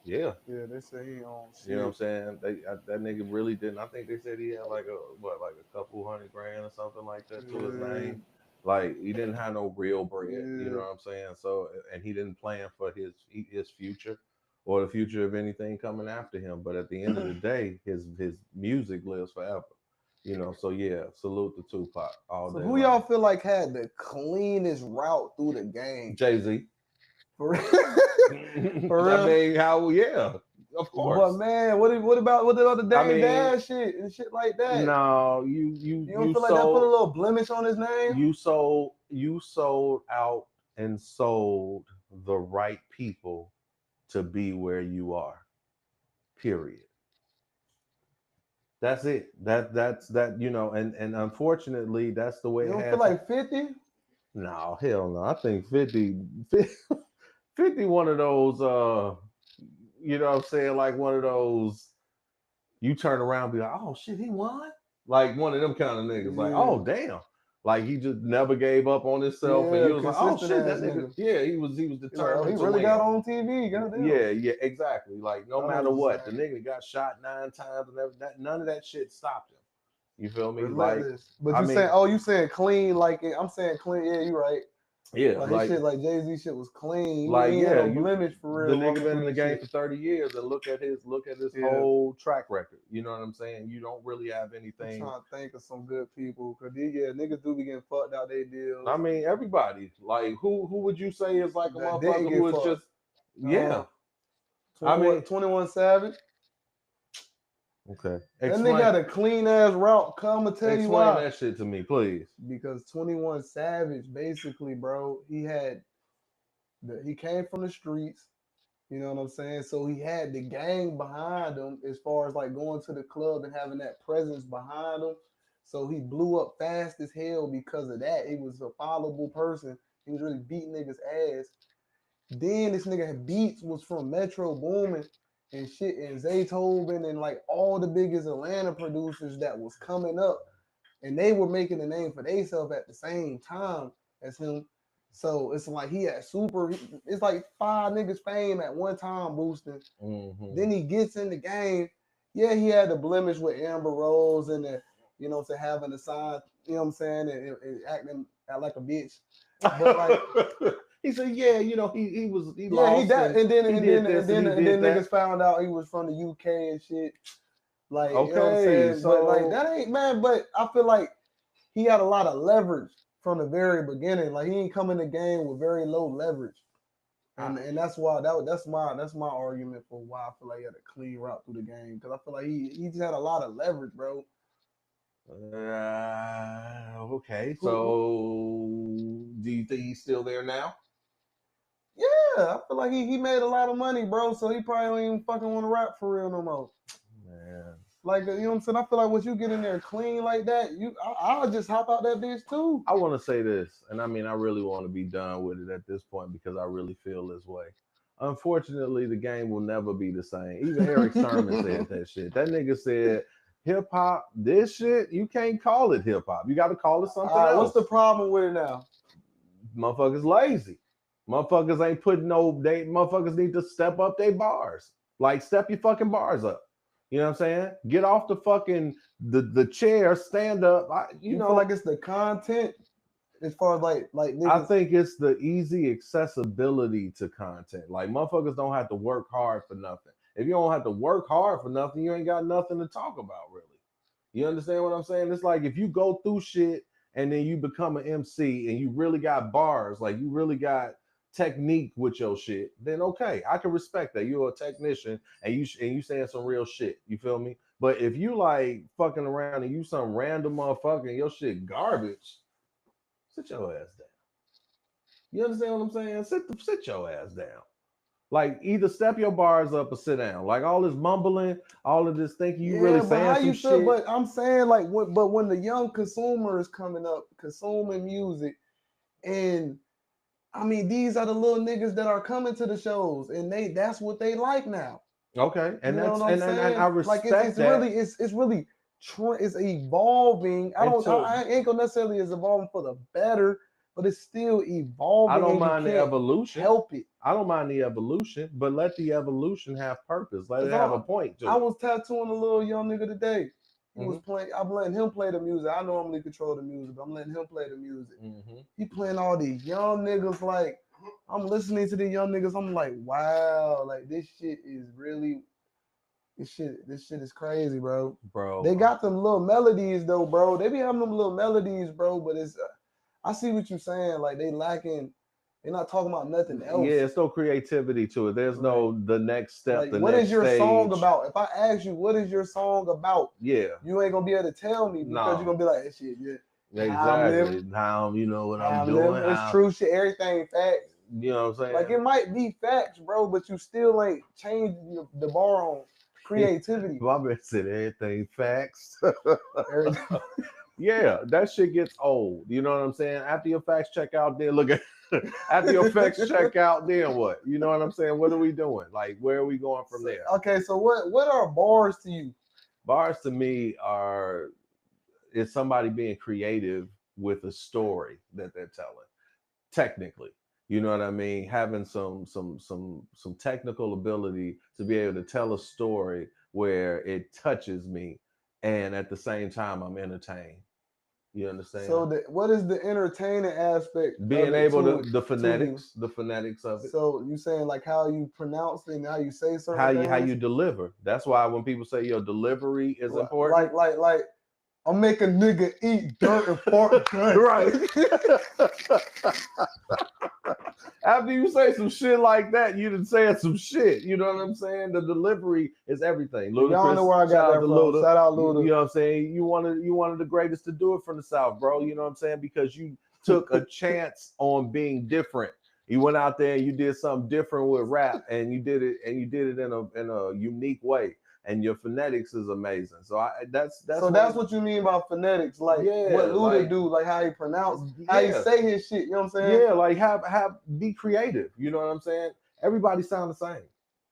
Yeah. Yeah, they say he ain't on shit. You know what I'm saying? That nigga really didn't. I think they said he had like a couple $100,000 or something like that to his name. Like he didn't have no real bread. You know what I'm saying? So and he didn't plan for his future or the future of anything coming after him. But at the end of the day, his music lives forever. You know, so yeah, salute to Tupac all So day. who y'all feel like had the cleanest route through the game? Jay-Z. For real? For real? I mean, how? Yeah, of course. But man, what about the other Dame I mean, Dash shit and shit like that? No, you don't feel like that put a little blemish on his name? You sold out and sold the right people to be where you are. Period. That's it. That's you know, and unfortunately that's the way You it don't has feel like 50? No, hell no. I think 50 one of those you know what I'm saying, like one of those you turn around and be like, oh shit, he won? Like one of them kind of niggas, like, oh damn. Like he just never gave up on himself, and he was like, "Oh shit, that nigga." Yeah, he was determined. He really got on TV. Goddamn. Yeah, exactly. Like no matter what, the nigga got shot 9 times, and none of that shit stopped him. You feel me? Relentless. Like, but you saying clean? Like I'm saying clean. Yeah, you right. Yeah, like his shit, like Jay-Z shit was clean. Like he yeah, no blemish for real. The nigga been in the game for 30 years, and look at his whole track record. You know what I'm saying? You don't really have anything. I'm trying to think of some good people, cause niggas do be getting fucked out they deals. I mean, everybody. Like who would you say is like a motherfucker who is just I mean 21 Savage. Okay. That nigga got a clean ass route. Come and tell you why. Explain that shit to me, please. Because 21 Savage, basically, bro, he came from the streets. You know what I'm saying? So he had the gang behind him as far as like going to the club and having that presence behind him. So he blew up fast as hell because of that. He was a followable person. He was really beating niggas' ass. Then this nigga had Beats was from Metro Boomin and shit, and Zaytoven and like all the biggest Atlanta producers that was coming up, and they were making a name for themselves at the same time as him. So it's like he had it's like 5 niggas fame at one time boosting. Mm-hmm. Then he gets in the game. Yeah, he had the blemish with Amber Rose and the, you know what I'm saying, having the sign, you know what I'm saying, and acting like a bitch. But like he said, yeah, you know, he lost. And then niggas niggas found out he was from the UK and shit. Like, okay, you know what I'm saying? so But like that ain't, man, but I feel like he had a lot of leverage from the very beginning. Like he ain't come in the game with very low leverage. And that's why that's my argument for why I feel like he had a clean route through the game. Because I feel like he just had a lot of leverage, bro. Okay. So do you think he's still there now? Yeah, I feel like he made a lot of money, bro. So he probably don't even fucking want to rap for real no more. Man. Like, you know what I'm saying? I feel like once you get in there clean like that, I'll just hop out that bitch too. I want to say this, and I mean, I really want to be done with it at this point because I really feel this way. Unfortunately, the game will never be the same. Even Eric Sermon said that shit. That nigga said, hip hop, this shit, you can't call it hip hop. You got to call it something else. What's the problem with it now? Motherfuckers lazy. Motherfuckers ain't putting motherfuckers need to step up their bars. Like, step your fucking bars up. You know what I'm saying? Get off the fucking the chair, stand up. You know, feel like it's the content as far as like niggas. I think it's the easy accessibility to content. Like, motherfuckers don't have to work hard for nothing. If you don't have to work hard for nothing, you ain't got nothing to talk about, really. You understand what I'm saying? It's like if you go through shit and then you become an MC and you really got bars, like you really got technique with your shit, then okay, I can respect that. You're a technician and you saying some real shit. You feel me? But if you like fucking around and you some random motherfucker and your shit garbage, sit your ass down. You understand what I'm saying? Sit your ass down. Like, either step your bars up or sit down. Like, all this mumbling, all of this thinking you really saying some shit. But I'm saying, like, when the young consumer is coming up, consuming music, and I mean, these are the little niggas that are coming to the shows, and that's what they like now. Okay, and you that's and I respect like it's that. really it's evolving. I ain't gonna necessarily is evolving for the better, but it's still evolving. I don't mind the evolution. Help it. I don't mind the evolution, but let the evolution have purpose. Let it have a point to it. I was tattooing a little young nigga today. He was playing. I'm letting him play the music. I normally control the music, but I'm letting him play the music. He playing all these young niggas. Like, I'm listening to the young niggas. I'm like, wow, like this shit is really, this shit is crazy, bro. They got them little melodies though, bro. They be having them little melodies, bro. But it's, I see what you're saying. Like, they lacking. They're not talking about nothing else. Yeah, it's no creativity to it. There's no the next step. Like, the what next is your stage. song about? If I ask you, what is your song about? Yeah, you ain't gonna be able to tell me because you're gonna be like, shit, yeah. Exactly. Now you know what I'm doing. It's true shit. Everything facts. You know what I'm saying? Like, it might be facts, bro, but you still ain't changed the bar on creativity. My man said everything facts. Yeah, that shit gets old. You know what I'm saying? After your facts check out, then look at after your facts check out, then what? You know what I'm saying? What are we doing? Like, where are we going from there? Okay, so what are bars to you? Bars to me is somebody being creative with a story that they're telling. Technically, you know what I mean? Having some technical ability to be able to tell a story where it touches me, and at the same time I'm entertained. You understand? So what is the entertaining aspect? Being able to the phonetics of it. So you saying like how you pronounce it and how you say certain how things? you deliver. That's why when people say your delivery is important. Like I'll make a nigga eat dirt and fart dirt. Right. After you say some shit like that, you done said some shit. You know what I'm saying? The delivery is everything. Y'all know where I got that from. Luda. Shout out Luda. You know what I'm saying? You one of the greatest to do it from the South, bro. You know what I'm saying? Because you took a chance on being different. You went out there and you did something different with rap, and you did it in a unique way. And your phonetics is amazing. So that's what you mean by phonetics, like what Luda do, like how he pronounce, how he say his shit. You know what I'm saying? Yeah, like be creative. You know what I'm saying? Everybody sound the same.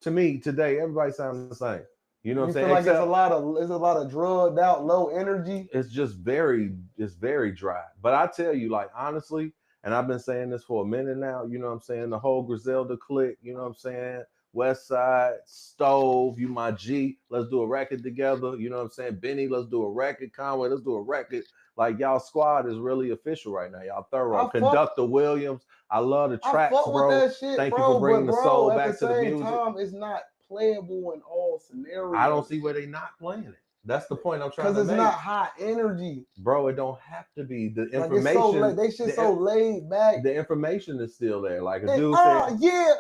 To me today, everybody sounds the same. You know what I'm saying? Feel like there's a lot of drugged out, low energy. It's just very dry. But I tell you, like, honestly, and I've been saying this for a minute now. You know what I'm saying? The whole Griselda clique. You know what I'm saying? West Side, Stove, you my G, let's do a record together. You know what I'm saying? Benny, let's do a record. Conway, let's do a record. Like, y'all squad is really official right now. Y'all thorough. Conductor Williams, I love the tracks, bro. That shit, Thank you for bringing the soul back to the music. At the same time, it's not playable in all scenarios. I don't see where they not playing it. That's the point I'm trying to make. Because it's not high energy. Bro, it don't have to be. The information. They shit so laid back. The information is still there. Like a dude said. Yeah.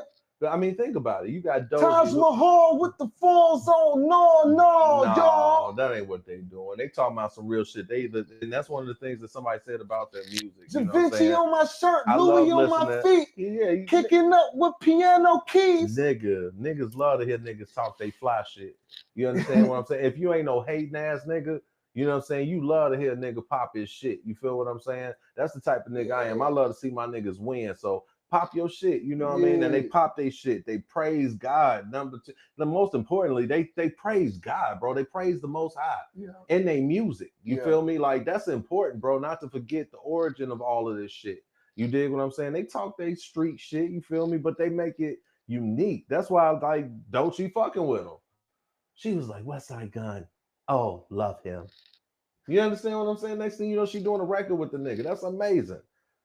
I mean, think about it. You got Doja. Taj Mahal with the full zone. No, y'all. that ain't what they doing. They talking about some real shit. And that's one of the things that somebody said about their music. Da You know what I'm Vinci saying? on my shirt, I Louis love on my listening. feet, Yeah, kicking up with piano keys. niggas love to hear niggas talk they fly shit. You understand what I'm saying? If you ain't no hating ass nigga, you know what I'm saying? You love to hear a nigga pop his shit. You feel what I'm saying? That's the type of nigga I am. I love to see my niggas win. So pop your shit, you know what I mean? And they pop their shit. They praise God. Number two, the most importantly, they praise God, bro. They praise the Most High in their music. You feel me? Like that's important, bro. Not to forget the origin of all of this shit. You dig what I'm saying? They talk they street shit. You feel me? But they make it unique. That's why I like Doechii fucking with him. She was like, Westside Gun. Oh, love him. You understand what I'm saying? Next thing you know, she doing a record with the nigga. That's amazing.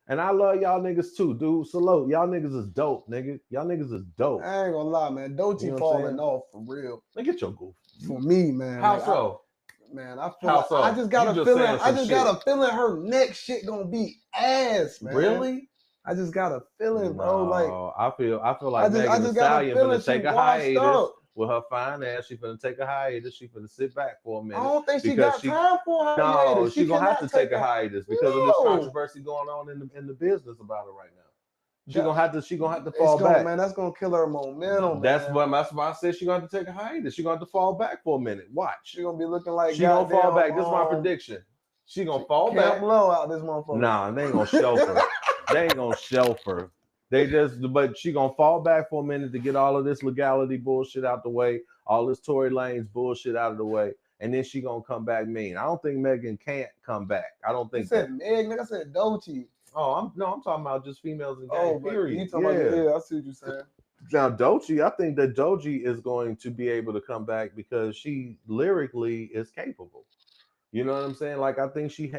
And I love y'all niggas too, dude. Salute. Y'all niggas is dope, nigga. Y'all niggas is dope. I ain't gonna lie, man. Doechii You know what I'm falling saying? off for real. Man, get your goof. For me, man. How Like, so? I feel How like so? I just got You a just feeling. saying I some just shit. got a feeling her next shit gonna be ass, man. Really? I just got a feeling, bro. Like I feel like Megan Thee got a Stallion feeling finna take she a washed hiatus up. with her fine ass. She finna take a hiatus. She finna sit back for a I minute. don't think she because got time for a No, hiatus. she's gonna have to cannot take a hiatus because of this No. controversy going on in the business about it right now. She gonna have to fall It's gonna, back. man. That's gonna kill her momentum. That's man. why I said she's gonna have to take a hiatus. She's gonna have to fall back for a minute. Watch. She gonna be looking like She gonna fall back. This is my goddamn, prediction. She gonna fall Camp back. Low out this motherfucker. Nah, they ain't gonna shelf her. They ain't gonna shelf her. But she gonna fall back for a minute to get all of this legality bullshit out the way, all this Tory Lanez bullshit out of the way, and then she gonna come back mean. I don't think Megan can't come back. I don't You think said Meg, nigga. I said Doechii. Oh, I'm talking about just females in Oh, game, but period. you talking about I see what you're saying. Now Doechii, I think that Doechii is going to be able to come back because she lyrically is capable. You know what I'm saying? Like I think she's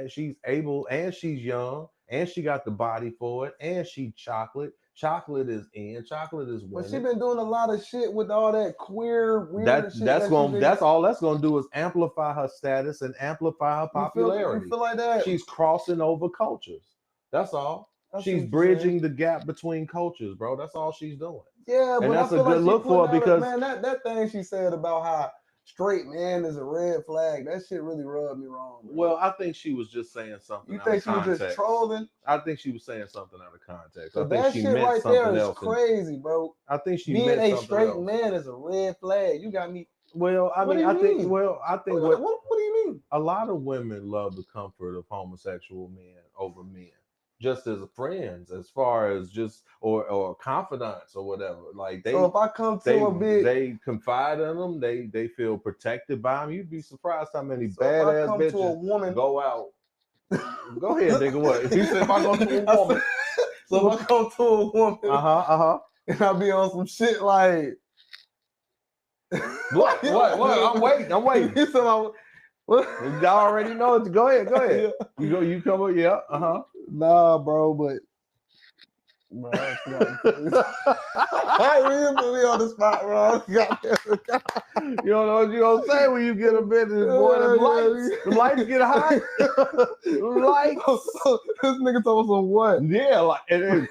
able, and she's young, and she got the body for it, and she chocolate. Chocolate is in. Chocolate is winning. But she been doing a lot of shit with all that queer weird shit. That's all that's gonna do is amplify her status and amplify her popularity. You feel like that? She's crossing over cultures. That's all. She's bridging the gap between cultures, bro. That's all she's doing. Yeah, and but that's I feel a good look for her because man, that thing she said about how straight man is a red flag, that shit really rubbed me wrong. Bro. Well, I think she was just saying something. You think she was just trolling? I think she was saying something out of context. I think that she shit meant right something there is else. crazy, bro. I think she being meant a something straight else. man is a red flag. You got me. Well, I mean, I think what do you mean? A lot of women love the comfort of homosexual men over men, just as friends, as far as just or confidants or whatever. Like so if I come to they confide in them, they feel protected by them. You'd be surprised how many badass bitches to a woman, go out. Go ahead, nigga. What? You said if I go to a woman. So if I come to a woman, and I be on some shit like. What? I'm waiting. Y'all already know it. Go ahead. You come up, yeah. Nah, bro, but I really put me on the spot, bro. You don't know what you gonna say when you get a bit of this boy. The lights get hot. Lights. This nigga told us on what? Yeah, like you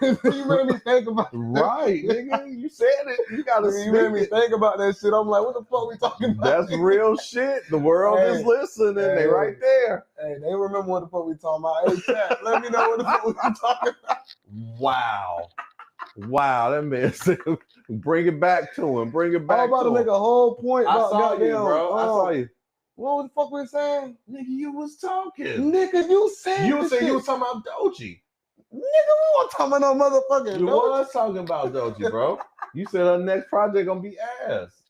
made me think about right, nigga. You said it. You gotta. You made me think about that shit. I'm like, what the fuck we talking about? That's real shit. The world is listening. They right there. Hey, they remember what the fuck we talking about. Hey, chat, let me know what the fuck we talking about. Wow, that man said, bring it back to him. Bring it back. I'm about to make a whole point. I saw you, bro. I saw you. What the fuck we saying? Nigga, you was talking. Nigga, you said you was talking about Doechii. Nigga, we weren't talking about no motherfucking You was talking about Doechii, bro. You said her next project gonna be ass.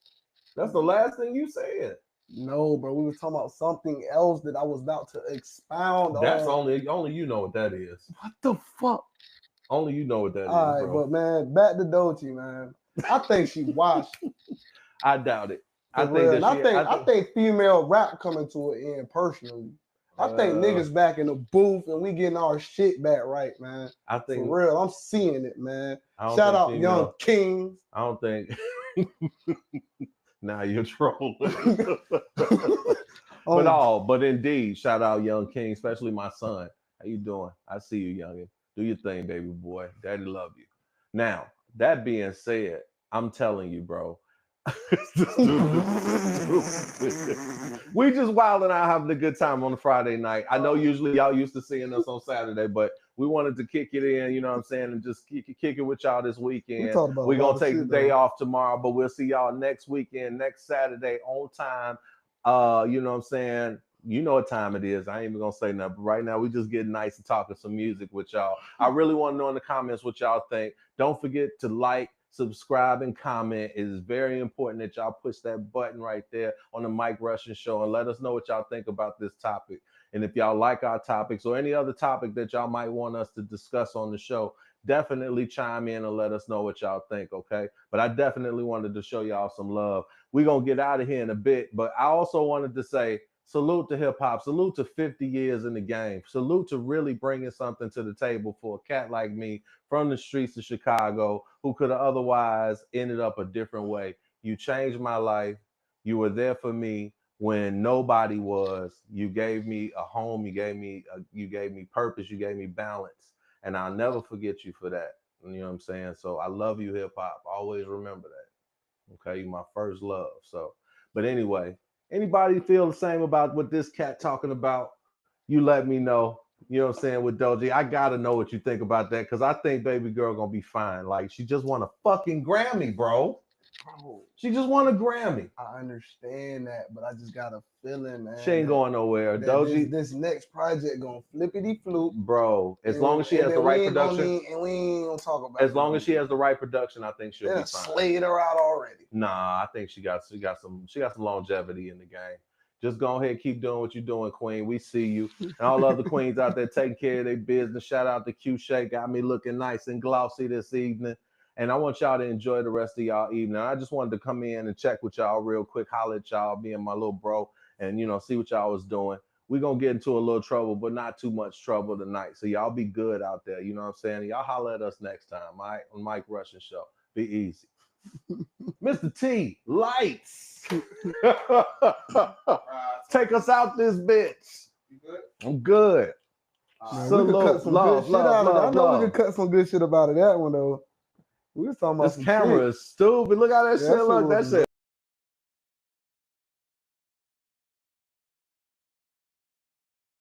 That's the last thing you said. No, bro, we were talking about something else that I was about to expound on. That's only you know what that is. What the fuck? Only you know what that is, All right, bro. but man, back to Doechii, man. I think she washed. I doubt it. I think female rap coming to an end personally. I think niggas back in the booth and we getting our shit back right, man. I think for real, I'm seeing it, man. Shout out Young Kings. I don't think. Now you're trolling. But indeed, shout out Young King, especially my son. How you doing? I see you, youngin. Do your thing, baby boy. Daddy love you. Now, that being said, I'm telling you, bro. We just wilding out, having a good time on a Friday night. I know usually y'all used to seeing us on Saturday, but we wanted to kick it in, you know what I'm saying, and just kick it with y'all this weekend. talked about a We're lot gonna of take the shit, day though. off tomorrow, but we'll see y'all next weekend, next Saturday on time. You know what I'm saying? You know what time it is. I ain't even gonna say nothing. But right now, we just getting nice and talking some music with y'all. I really want to know in the comments what y'all think. Don't forget to like, subscribe, and comment. It is very important that y'all push that button right there on the Mike Russian Show and let us know what y'all think about this topic. And if y'all like our topics or any other topic that y'all might want us to discuss on the show, definitely chime in and let us know what y'all think, okay? But I definitely wanted to show y'all some love. We're going to get out of here in a bit, but I also wanted to say salute to hip-hop, salute to 50 years in the game, salute to really bringing something to the table for a cat like me from the streets of Chicago who could have otherwise ended up a different way. You changed my life. You were there for me when nobody was. You gave me a home. You gave me purpose. You gave me balance. And I'll never forget you for that. You know what I'm saying? So I love you, hip-hop. Always remember that. Okay, you're my first love. So, but anyway, anybody feel the same about what this cat talking about? You let me know. You know what I'm saying, with Doji. I gotta know what you think about that, because I think baby girl gonna be fine. Like, she just won a fucking Grammy, bro. Bro, She just won a Grammy. I understand that, but I just got a feeling, man. She ain't that- going nowhere. that Doji, this next project gonna flippity floop. bro, as long as she has the right production, and we ain't gonna talk about as long as she has the right production, I think she'll they be done fine. slayed her out already. Nah, I think she got some longevity in the game. Just go ahead, keep doing what you're doing, Queen. We see you. And all other queens out there taking care of their business. Shout out to Q Shake. Got me looking nice and glossy this evening. And I want y'all to enjoy the rest of y'all evening. I just wanted to come in and check with y'all real quick, holler at y'all, me and my little bro, and, you know, see what y'all was doing. We're going to get into a little trouble, but not too much trouble tonight. So y'all be good out there. You know what I'm saying? Y'all holler at us next time, all right? On Mike Russian Show. Be easy. Mr. T, lights. Take us out this bitch. You good? I'm good. Man, So we could cut some good shit out of it. I know we could cut some good shit about it. That one though. We was talking about This some camera shit. is stupid. Look how that Yeah, shit that look. shit That was shit